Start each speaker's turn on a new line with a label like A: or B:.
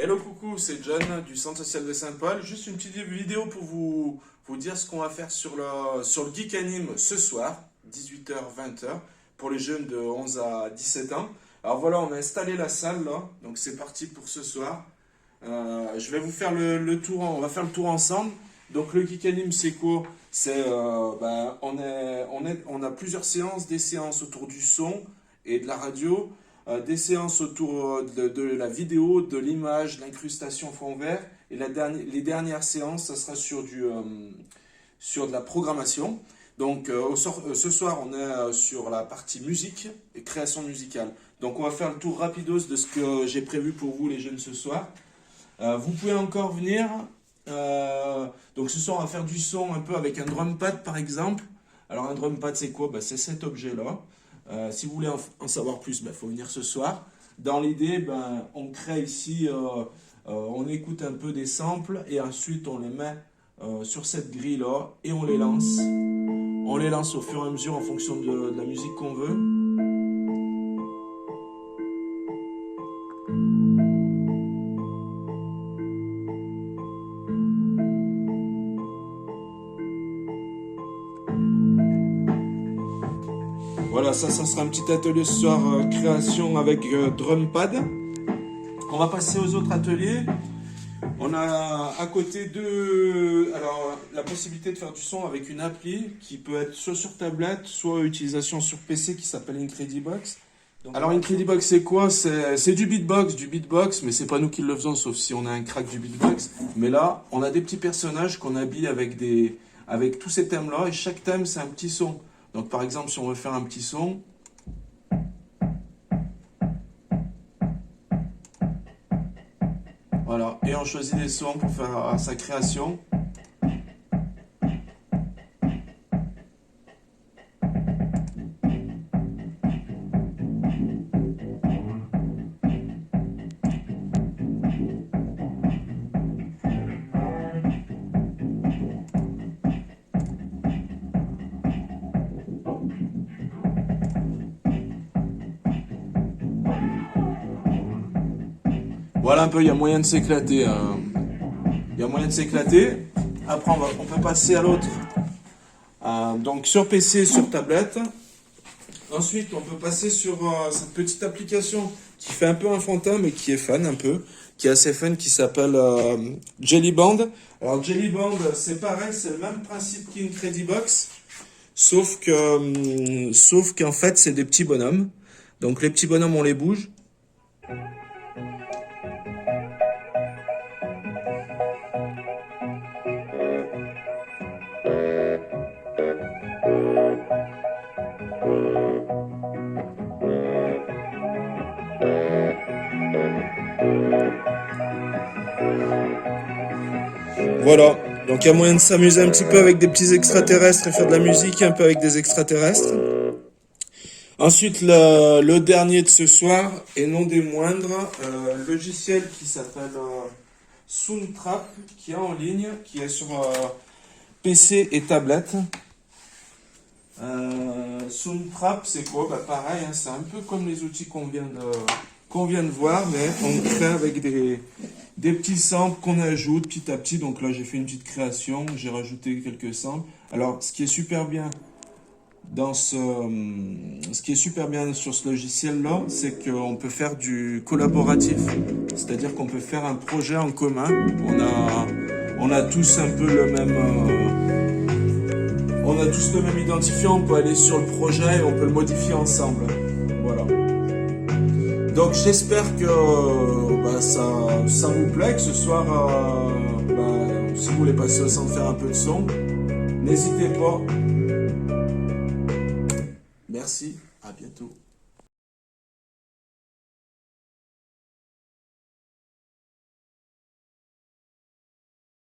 A: Hello, coucou, c'est John du Centre social de Saint-Paul. Juste une petite vidéo pour vous dire ce qu'on va faire sur le Geek Anime ce soir, 18h-20h, pour les jeunes de 11 à 17 ans. Alors voilà, on a installé la salle là, donc c'est parti pour ce soir. Je vais vous faire le tour, on va faire le tour ensemble. Donc le Geek Anime, c'est quoi? On a plusieurs séances, des séances autour du son et de la radio, des séances autour de la vidéo, de l'image, l'incrustation fond vert. Et les dernières séances, ça sera sur de la programmation. Donc ce soir, on est sur la partie musique et création musicale. Donc on va faire le tour rapidos de ce que j'ai prévu pour vous les jeunes ce soir. Vous pouvez encore venir. Donc ce soir, on va faire du son un peu avec un drum pad par exemple. Alors un drum pad, c'est quoi? C'est cet objet-là. Si vous voulez en savoir plus, faut venir ce soir. Dans l'idée, on crée ici, on écoute un peu des samples et ensuite on les met sur cette grille-là et on les lance. On les lance au fur et à mesure en fonction de la musique qu'on veut. Voilà, ça sera un petit atelier ce soir, création avec drum pad. On va passer aux autres ateliers. On a à côté la possibilité de faire du son avec une appli qui peut être soit sur tablette, soit utilisation sur PC qui s'appelle Incredibox. Alors Incredibox, c'est quoi? C'est du beatbox, mais c'est pas nous qui le faisons, sauf si on a un crack du beatbox. Mais là, on a des petits personnages qu'on habille avec tous ces thèmes-là, et chaque thème, c'est un petit son. Donc par exemple, si on veut faire un petit son, voilà, et on choisit des sons pour faire sa création. Voilà un peu, il y a moyen de s'éclater. Il y a moyen de s'éclater. Après, on peut passer à l'autre. Donc sur PC, sur tablette. Ensuite, on peut passer sur cette petite application qui fait un peu enfantin, mais qui est fun un peu, qui est assez fun, qui s'appelle Jellyband. Alors Jellyband, c'est pareil, c'est le même principe qu'Incredibox, sauf qu'en fait, c'est des petits bonhommes. Donc les petits bonhommes, on les bouge. Voilà, donc il y a moyen de s'amuser un petit peu avec des petits extraterrestres et faire de la musique un peu avec des extraterrestres. Ensuite, le dernier de ce soir, et non des moindres, logiciel qui s'appelle Soundtrap, qui est en ligne, qui est sur PC et tablette. Soundtrap, c'est quoi? Pareil, hein, c'est un peu comme les outils qu'on vient de voir, mais on crée avec des petits samples qu'on ajoute petit à petit. Donc là, j'ai fait une petite création, j'ai rajouté quelques samples. Alors, ce qui est super bien sur ce logiciel-là, c'est qu'on peut faire du collaboratif. C'est-à-dire qu'on peut faire un projet en commun. On a tous un peu on a tous le même identifiant, on peut aller sur le projet et on peut le modifier ensemble. Voilà. Donc j'espère que ça vous plaît, que ce soir, si vous voulez passer au centre faire un peu de son, n'hésitez pas. Merci, à bientôt.